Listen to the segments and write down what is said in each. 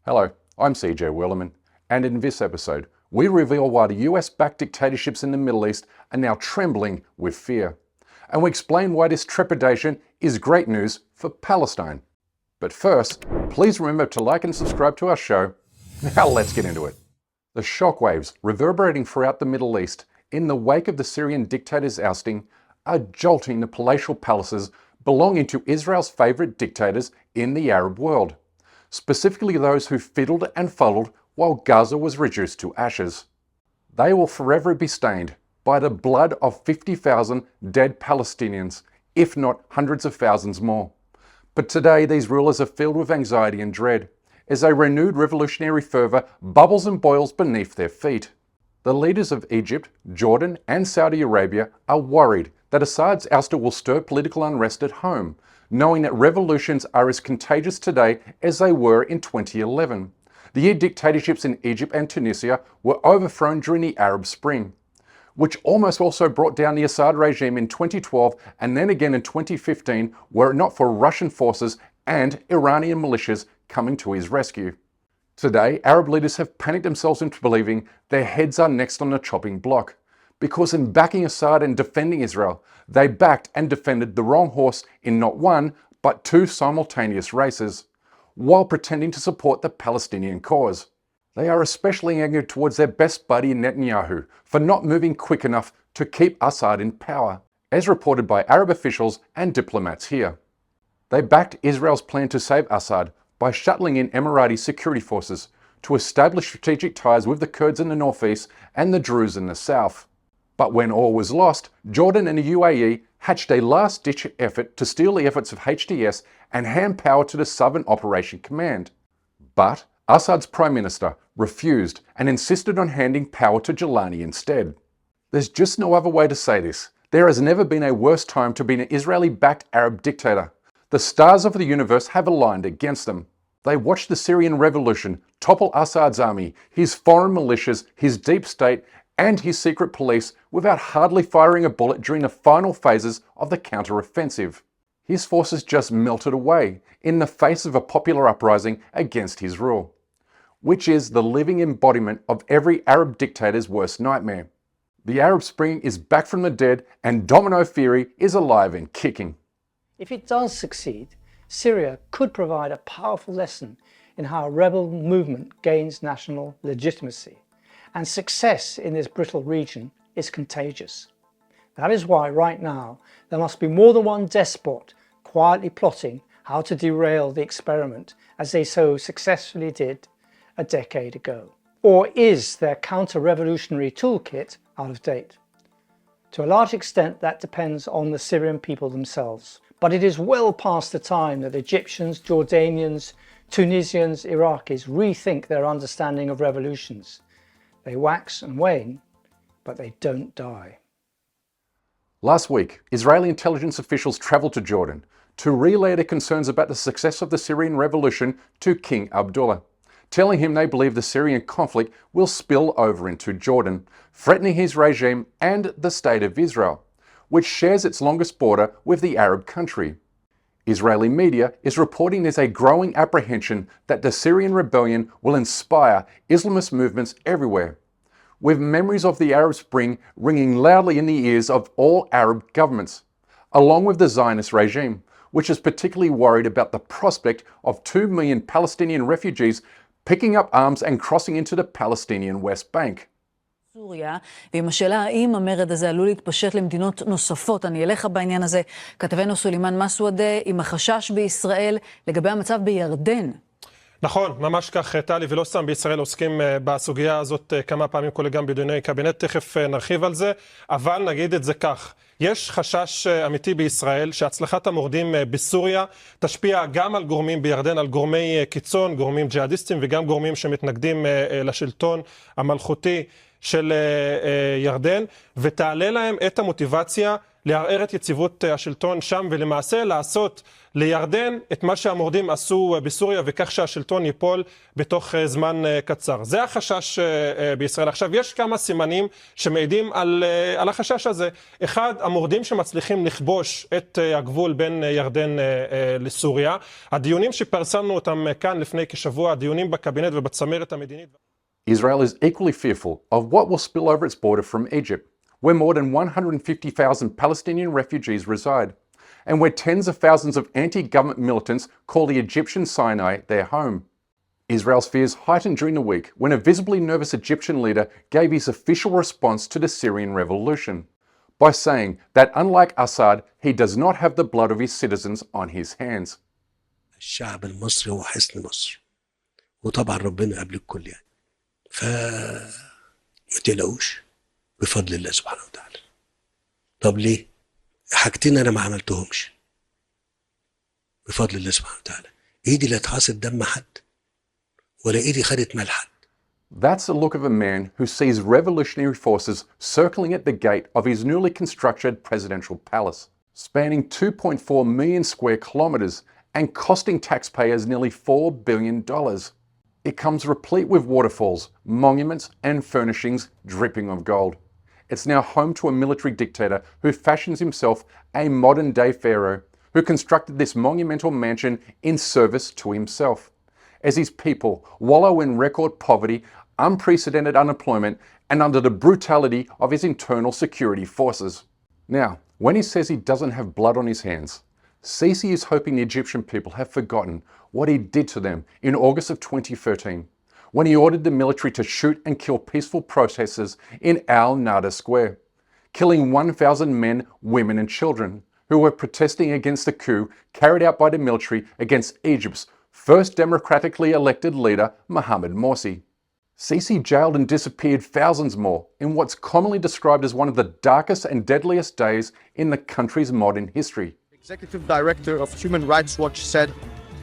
Hello, I'm CJ Werleman, and in this episode, we reveal why the US-backed dictatorships in the Middle East are now trembling with fear. And we explain why this trepidation is great news for Palestine. But first, please remember to like and subscribe to our show. Now let's get into it. The shockwaves reverberating throughout the Middle East in the wake of the Syrian dictator's ousting are jolting the palatial palaces belonging to Israel's favourite dictators in the Arab world, specifically those who fiddled and fuddled while Gaza was reduced to ashes. They will forever be stained by the blood of 50,000 dead Palestinians, if not hundreds of thousands more. But today these rulers are filled with anxiety and dread, as a renewed revolutionary fervour bubbles and boils beneath their feet. The leaders of Egypt, Jordan and Saudi Arabia are worried that Assad's ouster will stir political unrest at home, knowing that revolutions are as contagious today as they were in 2011. The year dictatorships in Egypt and Tunisia were overthrown during the Arab Spring, which almost also brought down the Assad regime in 2012 and then again in 2015, were it not for Russian forces and Iranian militias coming to his rescue. Today, Arab leaders have panicked themselves into believing their heads are next on the chopping block, because in backing Assad and defending Israel, they backed and defended the wrong horse in not one, but two simultaneous races, while pretending to support the Palestinian cause. They are especially angry towards their best buddy Netanyahu for not moving quick enough to keep Assad in power, as reported by Arab officials and diplomats here. They backed Israel's plan to save Assad by shuttling in Emirati security forces to establish strategic ties with the Kurds in the northeast and the Druze in the south. But when all was lost, Jordan and the UAE hatched a last-ditch effort to steal the efforts of HTS and hand power to the Southern Operation Command. But Assad's Prime Minister refused and insisted on handing power to Gilani instead. There's just no other way to say this. There has never been a worse time to be an Israeli-backed Arab dictator. The stars of the universe have aligned against them. They watched the Syrian revolution topple Assad's army, his foreign militias, his deep state, and his secret police without hardly firing a bullet during the final phases of the counter-offensive. His forces just melted away in the face of a popular uprising against his rule, which is the living embodiment of every Arab dictator's worst nightmare. The Arab Spring is back from the dead and domino theory is alive and kicking. If it does succeed, Syria could provide a powerful lesson in how a rebel movement gains national legitimacy. And success in this brittle region is contagious. That is why right now there must be more than one despot quietly plotting how to derail the experiment as they so successfully did a decade ago. Or is their counter-revolutionary toolkit out of date? To a large extent that depends on the Syrian people themselves. But it is well past the time that Egyptians, Jordanians, Tunisians, Iraqis rethink their understanding of revolutions. They wax and wane, but they don't die. Last week, Israeli intelligence officials travelled to Jordan to relay their concerns about the success of the Syrian revolution to King Abdullah, telling him they believe the Syrian conflict will spill over into Jordan, threatening his regime and the State of Israel, which shares its longest border with the Arab country. Israeli media is reporting there's a growing apprehension that the Syrian rebellion will inspire Islamist movements everywhere, with memories of the Arab Spring ringing loudly in the ears of all Arab governments, along with the Zionist regime, which is particularly worried about the prospect of 2 million Palestinian refugees picking up arms and crossing into the Palestinian West Bank. סוריה, ועם השאלה האם המרד הזה עלול להתפשט למדינות נוספות. אני אלך בעניין הזה, כתבנו סולימאן מסוודה, עם החשש בישראל לגבי המצב בירדן. נכון, ממש כך טלי, ולא סתם בישראל עוסקים בסוגיה הזאת כמה פעמים כולל גם בדיוני קבינט, תכף נרחיב על זה, אבל נגיד את זה כך. יש חשש אמיתי בישראל שהצלחת המורדים בסוריה תשפיע גם על גורמים בירדן, על גורמי קיצון, גורמים ג'יהאדיסטים וגם גורמים שמתנגדים לשלטון המלכותי של ירדן, ותעלה להם את המוטיבציה לערער את יציבות השלטון שם ולמעשה לעשות לירדן את מה שהמורדים עשו בסוריה וכך שהשלטון ייפול בתוך זמן קצר. זה החשש בישראל. עכשיו יש כמה סימנים שמעידים על החשש הזה. אחד, המורדים שמצליחים לכבוש את הגבול בין ירדן לסוריה. הדיונים שפרסמנו אותם כאן לפני כשבוע, הדיונים בקבינט ובצמרת המדינית. Israel is equally fearful of what will spill over its border from Egypt, where more than 150,000 Palestinian refugees reside, and where tens of thousands of anti-government militants call the Egyptian Sinai their home. Israel's fears heightened during the week when a visibly nervous Egyptian leader gave his official response to the Syrian revolution, by saying that unlike Assad, he does not have the blood of his citizens on his hands. الشعب المصري هو حصن مصر وطبعا ربنا قبل الكل يعني فما تقلقوش بفضل الله سبحانه وتعالى. طب ليه؟ حاجتين انا ما عملتهمش بفضل الله سبحانه وتعالى. ايدي لا اتحاصت دم حد ولا ايدي خدت مال حد. That's the look of a man who sees revolutionary forces circling at the gate of his newly constructed presidential palace, spanning 2.4 million square kilometres and costing taxpayers nearly $4 billion. It comes replete with waterfalls, monuments and furnishings dripping of gold. It's now home to a military dictator who fashions himself a modern-day pharaoh who constructed this monumental mansion in service to himself, as his people wallow in record poverty, unprecedented unemployment, and under the brutality of his internal security forces. Now, when he says he doesn't have blood on his hands, Sisi is hoping the Egyptian people have forgotten what he did to them in August of 2013, when he ordered the military to shoot and kill peaceful protesters in Al Nada Square, killing 1,000 men, women and children who were protesting against the coup carried out by the military against Egypt's first democratically elected leader, Mohamed Morsi. Sisi jailed and disappeared thousands more in what's commonly described as one of the darkest and deadliest days in the country's modern history. Executive Director of Human Rights Watch said,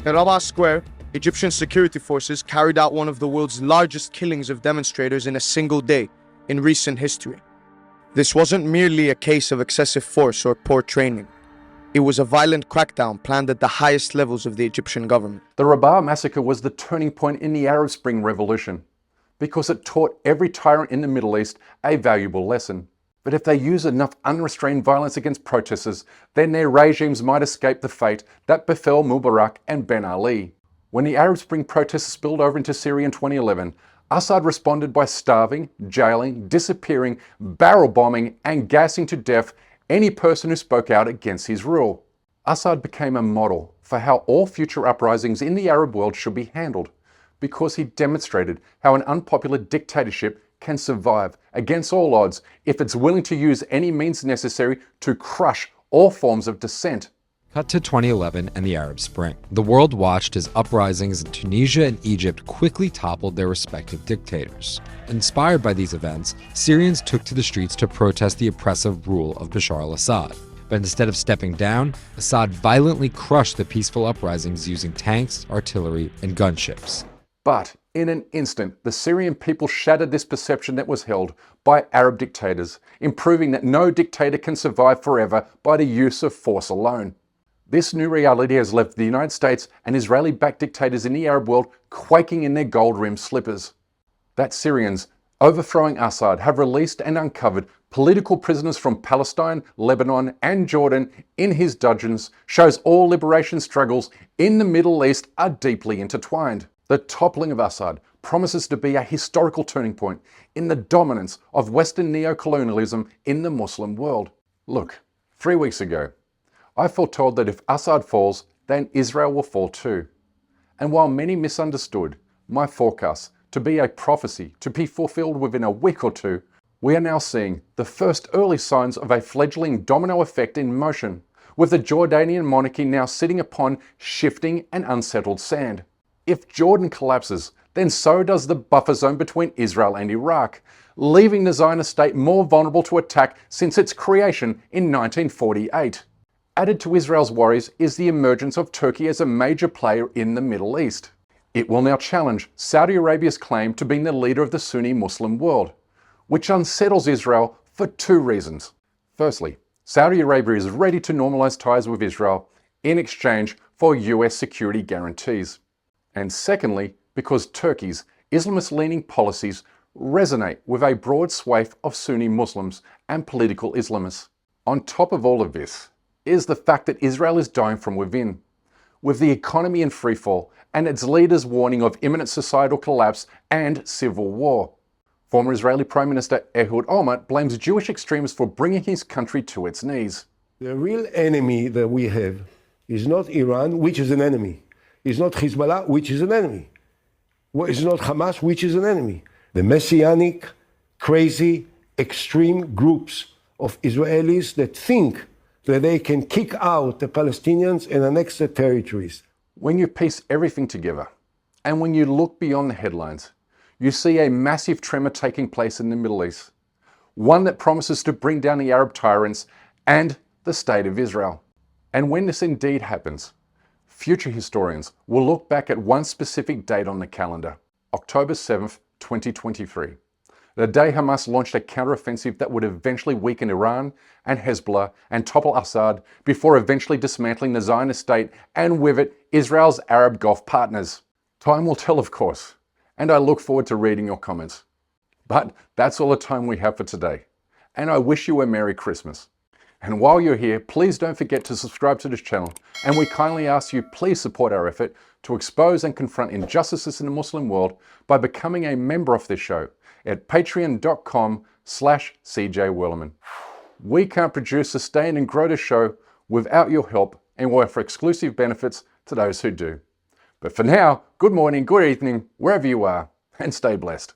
in Rabaa Square, Egyptian security forces carried out one of the world's largest killings of demonstrators in a single day in recent history. This wasn't merely a case of excessive force or poor training. It was a violent crackdown planned at the highest levels of the Egyptian government. The Rabaa massacre was the turning point in the Arab Spring Revolution, because it taught every tyrant in the Middle East a valuable lesson. But if they use enough unrestrained violence against protesters, then their regimes might escape the fate that befell Mubarak and Ben Ali. When the Arab Spring protests spilled over into Syria in 2011, Assad responded by starving, jailing, disappearing, barrel bombing and gassing to death any person who spoke out against his rule. Assad became a model for how all future uprisings in the Arab world should be handled, because he demonstrated how an unpopular dictatorship can survive against all odds if it's willing to use any means necessary to crush all forms of dissent. Cut to 2011 and the Arab Spring. The world watched as uprisings in Tunisia and Egypt quickly toppled their respective dictators. Inspired by these events, Syrians took to the streets to protest the oppressive rule of Bashar al-Assad. But instead of stepping down, Assad violently crushed the peaceful uprisings using tanks, artillery, and gunships. But in an instant, the Syrian people shattered this perception that was held by Arab dictators, in proving that no dictator can survive forever by the use of force alone. This new reality has left the United States and Israeli-backed dictators in the Arab world quaking in their gold-rimmed slippers. That Syrians, overthrowing Assad, have released and uncovered political prisoners from Palestine, Lebanon and Jordan in his dungeons shows all liberation struggles in the Middle East are deeply intertwined. The toppling of Assad promises to be a historical turning point in the dominance of Western neo-colonialism in the Muslim world. Look, 3 weeks ago, I foretold that if Assad falls, then Israel will fall too. And while many misunderstood my forecast to be a prophecy to be fulfilled within a week or two, we are now seeing the first early signs of a fledgling domino effect in motion, with the Jordanian monarchy now sitting upon shifting and unsettled sand. If Jordan collapses, then so does the buffer zone between Israel and Iraq, leaving the Zionist state more vulnerable to attack since its creation in 1948. Added to Israel's worries is the emergence of Turkey as a major player in the Middle East. It will now challenge Saudi Arabia's claim to being the leader of the Sunni Muslim world, which unsettles Israel for 2 reasons. Firstly, Saudi Arabia is ready to normalize ties with Israel in exchange for US security guarantees. And secondly, because Turkey's Islamist-leaning policies resonate with a broad swathe of Sunni Muslims and political Islamists. On top of all of this is the fact that Israel is dying from within, with the economy in freefall and its leaders warning of imminent societal collapse and civil war. Former Israeli Prime Minister Ehud Olmert blames Jewish extremists for bringing his country to its knees. The real enemy that we have is not Iran, which is an enemy. It's not Hezbollah, which is an enemy. It's not Hamas, which is an enemy. The messianic, crazy, extreme groups of Israelis that think that they can kick out the Palestinians and annex their territories. When you piece everything together, and when you look beyond the headlines, you see a massive tremor taking place in the Middle East, one that promises to bring down the Arab tyrants and the State of Israel. And when this indeed happens, future historians will look back at one specific date on the calendar, October 7th, 2023, the day Hamas launched a counteroffensive that would eventually weaken Iran and Hezbollah and topple Assad before eventually dismantling the Zionist state and with it, Israel's Arab Gulf partners. Time will tell, of course, and I look forward to reading your comments. But that's all the time we have for today, and I wish you a Merry Christmas. And while you're here, please don't forget to subscribe to this channel, and we kindly ask you please support our effort to expose and confront injustices in the Muslim world by becoming a member of this show at patreon.com/CJ Werleman. We can't produce, sustain and grow the show without your help, and we'll offer exclusive benefits to those who do. But for now, good morning, good evening, wherever you are, and stay blessed.